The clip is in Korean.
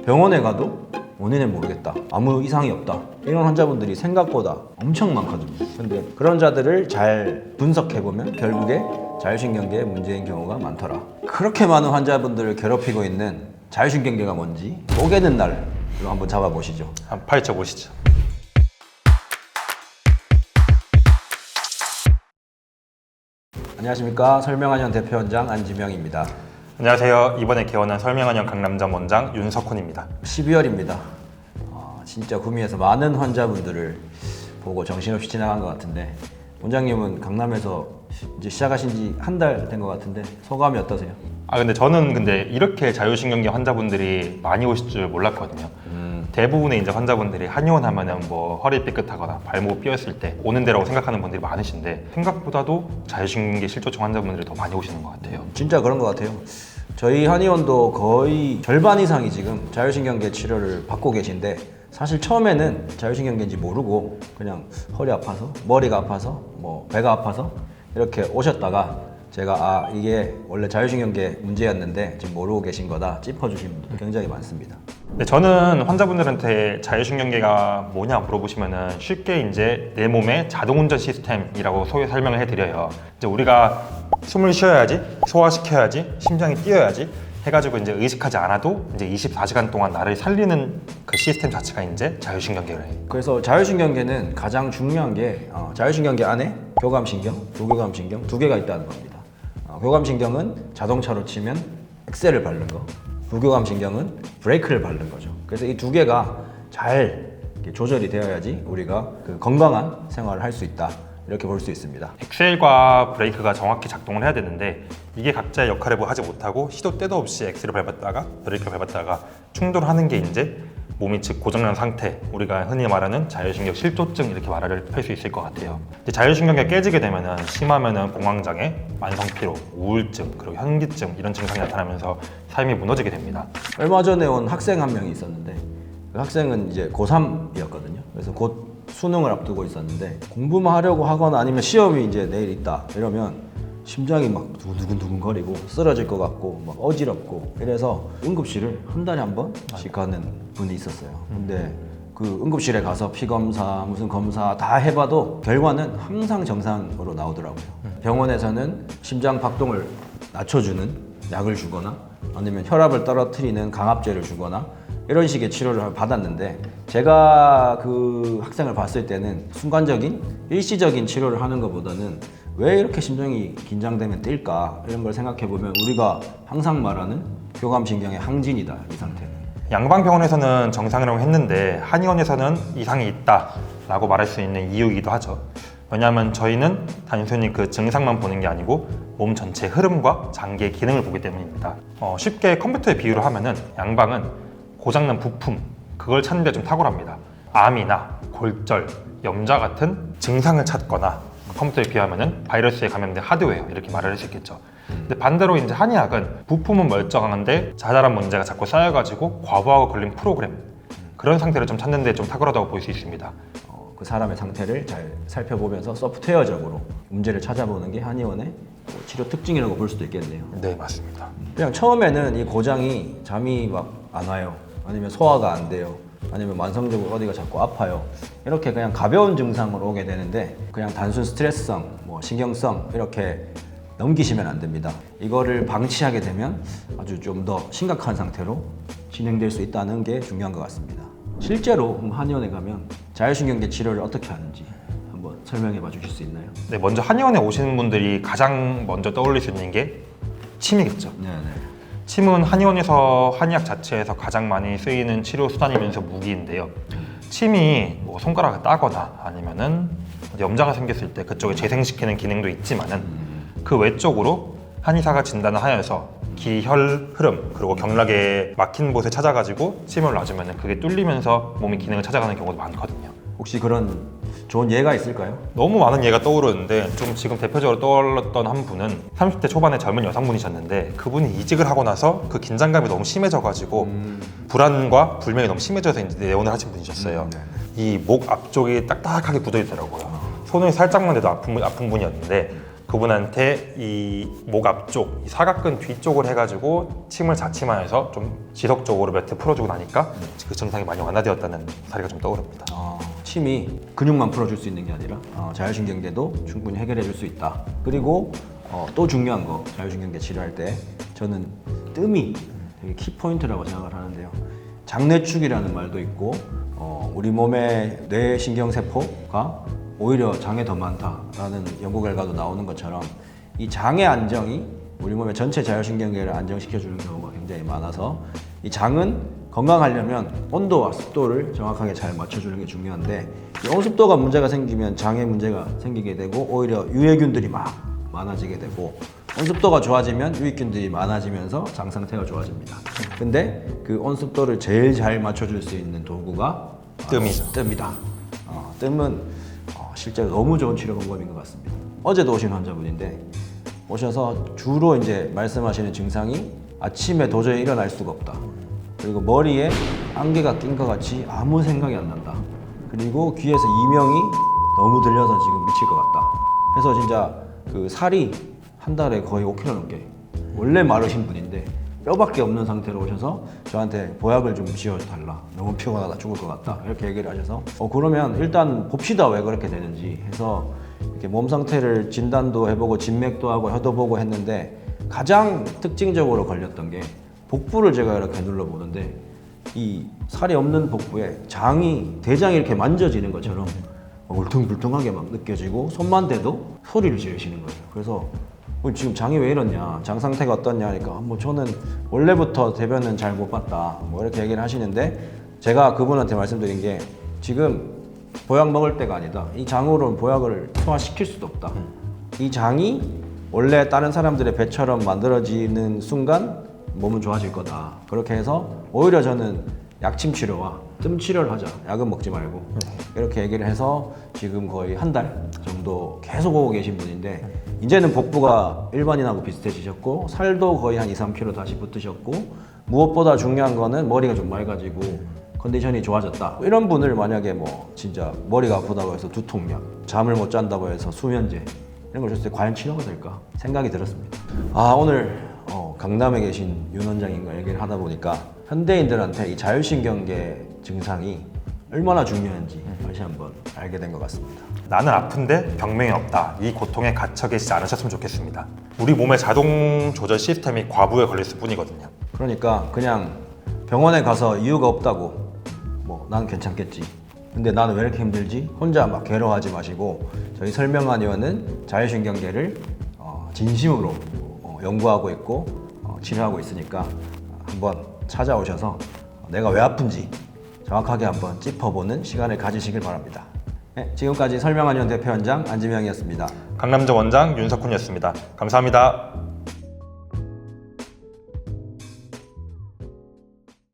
병원에 가도 원인을 모르겠다, 아무 이상이 없다, 이런 환자분들이 생각보다 엄청 많거든요. 근데 그런 자들을 잘 분석해보면 결국에 자율신경계에 문제인 경우가 많더라. 그렇게 많은 환자분들을 괴롭히고 있는 자율신경계가 뭔지 쪼개는 날로 한번 잡아보시죠. 한번 파헤쳐 보시죠. 안녕하십니까. 설명한현 대표원장 안지명입니다. 안녕하세요. 이번에 개원한 설명한영 강남점 원장 윤석훈입니다. 12월입니다. 진짜 구미에서 많은 환자분들을 보고 정신없이 지나간 것 같은데, 원장님은 강남에서 이제 시작하신 지 한 달 된 것 같은데 소감이 어떠세요? 근데 저는 이렇게 자율신경계 환자분들이 많이 오실 줄 몰랐거든요. 대부분의 이제 환자분들이 한의원 하면은 뭐 허리 삐끗하거나 발목 삐었을 때 오는 데라고 생각하는 분들이 많으신데, 생각보다도 자율신경계 실조증 환자분들이 더 많이 오시는 것 같아요. 진짜 그런 것 같아요. 저희 한의원도 거의 절반 이상이 지금 자율신경계 치료를 받고 계신데, 사실 처음에는 자율신경계인지 모르고 그냥 허리 아파서, 머리가 아파서, 뭐 배가 아파서 이렇게 오셨다가 제가 이게 원래 자율신경계 문제였는데 지금 모르고 계신 거다 짚어주신 분들 굉장히 많습니다. 근데 저는 환자분들한테 자율신경계가 뭐냐 물어보시면은 쉽게 이제 내 몸의 자동운전 시스템이라고 소위 설명을 해드려요. 이제 우리가 숨을 쉬어야지, 소화시켜야지, 심장이 뛰어야지 해가지고 이제 의식하지 않아도 이제 24시간 동안 나를 살리는 그 시스템 자체가 이제 자율신경계를 해요. 그래서 자율신경계는 가장 중요한 게 자율신경계 안에 교감신경, 부교감신경 두 개가 있다는 겁니다. 교감신경은 자동차로 치면 엑셀을 밟는 거, 부교감신경은 브레이크를 밟는 거죠. 그래서 이 두 개가 잘 조절이 되어야지 우리가 그 건강한 생활을 할 수 있다, 이렇게 볼 수 있습니다. 엑셀과 브레이크가 정확히 작동을 해야 되는데, 이게 각자의 역할을 하지 못하고 시도 때도 없이 엑셀을 밟았다가 브레이크를 밟았다가 충돌하는 게 이제 몸이 즉 고장난 상태, 우리가 흔히 말하는 자율신경 실조증, 이렇게 말을 할 수 있을 것 같아요. 이제 자율신경계가 깨지게 되면은 심하면은 공황장애, 만성피로, 우울증, 그리고 현기증, 이런 증상이 나타나면서 삶이 무너지게 됩니다. 얼마 전에 온 학생 한 명이 있었는데, 그 학생은 이제 고3이었거든요. 그래서 곧 수능을 앞두고 있었는데, 공부만 하려고 하거나 아니면 시험이 이제 내일 있다 이러면 심장이 막 두근두근 거리고 쓰러질 것 같고 막 어지럽고, 이래서 응급실을 한 달에 한 번씩 가는 분이 있었어요. 근데 그 응급실에 가서 피 검사, 무슨 검사 다 해봐도 결과는 항상 정상으로 나오더라고요. 병원에서는 심장 박동을 낮춰주는 약을 주거나 아니면 혈압을 떨어뜨리는 강압제를 주거나 이런 식의 치료를 받았는데, 제가 그 학생을 봤을 때는 순간적인 일시적인 치료를 하는 것보다는 왜 이렇게 심장이 긴장되면 뛸까, 이런 걸 생각해보면 우리가 항상 말하는 교감신경의 항진이다, 이 상태는. 양방병원에서는 정상이라고 했는데 한의원에서는 이상이 있다라고 말할 수 있는 이유이기도 하죠. 왜냐하면 저희는 단순히 그 증상만 보는 게 아니고 몸 전체 흐름과 장기의 기능을 보기 때문입니다. 쉽게 컴퓨터에 비유를 하면은 양방은 고장난 부품, 그걸 찾는 데 좀 탁월합니다. 암이나 골절, 염좌 같은 증상을 찾거나, 컴퓨터에 비하면은 바이러스에 감염된 하드웨어, 이렇게 말을 할 수 있겠죠. 근데 반대로 이제 한의학은 부품은 멀쩡한데 자잘한 문제가 자꾸 쌓여가지고 과부하가 걸린 프로그램, 그런 상태를 좀 찾는 데 좀 탁월하다고 볼 수 있습니다. 그 사람의 상태를 잘 살펴보면서 소프트웨어적으로 문제를 찾아보는 게 한의원의 치료 특징이라고 볼 수도 있겠네요. 네, 맞습니다. 그냥 처음에는 이 고장이 잠이 막 안 와요, 아니면 소화가 안 돼요, 아니면 만성적으로 어디가 자꾸 아파요, 이렇게 그냥 가벼운 증상으로 오게 되는데, 그냥 단순 스트레스성, 뭐 신경성 이렇게 넘기시면 안 됩니다. 이거를 방치하게 되면 아주 좀 더 심각한 상태로 진행될 수 있다는 게 중요한 것 같습니다. 실제로 한의원에 가면 자율신경계 치료를 어떻게 하는지 한번 설명해 봐 주실 수 있나요? 네, 먼저 한의원에 오시는 분들이 가장 먼저 떠올릴 수 있는 게 침이겠죠. 네네. 침은 한의원에서 한의학 자체에서 가장 많이 쓰이는 치료 수단이면서 무기인데요. 침이 뭐 손가락을 따거나 아니면은 염좌가 생겼을 때 그쪽에 재생시키는 기능도 있지만은 그 외적으로 한의사가 진단을 하여서 기혈 흐름, 그리고 경락에 막힌 곳에 찾아가지고 침을 놔주면 그게 뚫리면서 몸이 기능을 찾아가는 경우도 많거든요. 혹시 그런 좋은 예가 있을까요? 너무 많은 예가 떠오르는데, 좀 지금 대표적으로 떠올랐던 한 분은 30대 초반의 젊은 여성분이셨는데, 그분이 이직을 하고 나서 그 긴장감이 너무 심해져가지고 불안과 불면이 너무 심해져서 이제 내원을 하신 분이셨어요. 이 목 앞쪽이 딱딱하게 굳어 있더라고요. 손을 살짝만 대도 아픈 분이었는데, 그분한테 이 목 앞쪽, 이 사각근 뒤쪽을 해가지고 침을 자침하여서 좀 지속적으로 몇 회 풀어주고 나니까 그 증상이 많이 완화되었다는 사례가 좀 떠오릅니다. 침이 근육만 풀어줄 수 있는 게 아니라 자율신경계도 충분히 해결해 줄 수 있다. 그리고 또 중요한 거, 자율신경계 치료할 때 저는 뜸이 되게 키포인트라고 생각을 하는데요. 장내축이라는 말도 있고 우리 몸의 뇌신경세포가 오히려 장에 더 많다라는 연구 결과도 나오는 것처럼 이 장의 안정이 우리 몸의 전체 자율신경계를 안정시켜주는 경우가 굉장히 많아서 이 장은 건강하려면 온도와 습도를 정확하게 잘 맞춰주는 게 중요한데 이 온습도가 문제가 생기면 장에 문제가 생기게 되고 오히려 유해균들이 막 많아지게 되고 온습도가 좋아지면 유익균들이 많아지면서 장 상태가 좋아집니다. 근데 그 온습도를 제일 잘 맞춰줄 수 있는 도구가 뜸이죠. 뜸이다. 뜸은 실제로 너무 좋은 치료 방법인 것 같습니다. 어제도 오신 환자분인데 오셔서 주로 이제 말씀하시는 증상이 아침에 도저히 일어날 수가 없다. 그리고 머리에 안개가 낀 것 같이 아무 생각이 안 난다. 그리고 귀에서 이명이 너무 들려서 지금 미칠 것 같다. 그래서 진짜 그 살이 한 달에 거의 5kg 넘게 원래 마르신 분인데 뼈밖에 없는 상태로 오셔서 저한테 보약을 좀 지어달라. 너무 피곤하다 죽을 것 같다. 이렇게 얘기를 하셔서 그러면 일단 봅시다 왜 그렇게 되는지 해서 이렇게 몸 상태를 진단도 해보고 진맥도 하고 혀도 보고 했는데 가장 특징적으로 걸렸던 게 복부를 제가 이렇게 눌러보는데 이 살이 없는 복부에 대장이 이렇게 만져지는 것처럼 울퉁불퉁하게 막 느껴지고 손만 대도 소리를 지르시는 거예요. 그래서 지금 장이 왜 이러냐, 장 상태가 어떻냐 하니까 저는 원래부터 대변은 잘 못 봤다 이렇게 얘기를 하시는데 제가 그분한테 말씀드린 게 지금 보약 먹을 때가 아니다. 이 장으로는 보약을 소화시킬 수도 없다. 이 장이 원래 다른 사람들의 배처럼 만들어지는 순간 몸은 좋아질 거다. 그렇게 해서 오히려 저는 약침 치료와 뜸 치료를 하자. 약은 먹지 말고 이렇게 얘기를 해서 지금 거의 한 달 정도 계속 오고 계신 분인데 이제는 복부가 일반인하고 비슷해지셨고 살도 거의 한 2, 3kg 다시 붙으셨고 무엇보다 중요한 거는 머리가 좀 맑아지고 컨디션이 좋아졌다. 이런 분을 만약에 진짜 머리가 아프다고 해서 두통약, 잠을 못 잔다고 해서 수면제 이런 걸 줬을 때 과연 치료가 될까 생각이 들었습니다. 오늘 강남에 계신 윤 원장님과 얘기를 하다 보니까 현대인들한테 이 자율신경계 증상이 얼마나 중요한지 다시 한번 알게 된 것 같습니다. 나는 아픈데 병명이 없다. 이 고통에 갇혀 계시지 않으셨으면 좋겠습니다. 우리 몸의 자동 조절 시스템이 과부에 걸렸을 뿐이거든요. 그러니까 그냥 병원에 가서 이유가 없다고 난 괜찮겠지. 근데 나는 왜 이렇게 힘들지? 혼자 막 괴로워하지 마시고 저희 설명한의원은 자율신경계를 진심으로 연구하고 있고 치료하고 있으니까 한번 찾아오셔서 내가 왜 아픈지 정확하게 한번 짚어보는 시간을 가지시길 바랍니다. 네, 지금까지 설명한의원 대표원장 안지명이었습니다. 강남정 원장 윤석훈이었습니다. 감사합니다.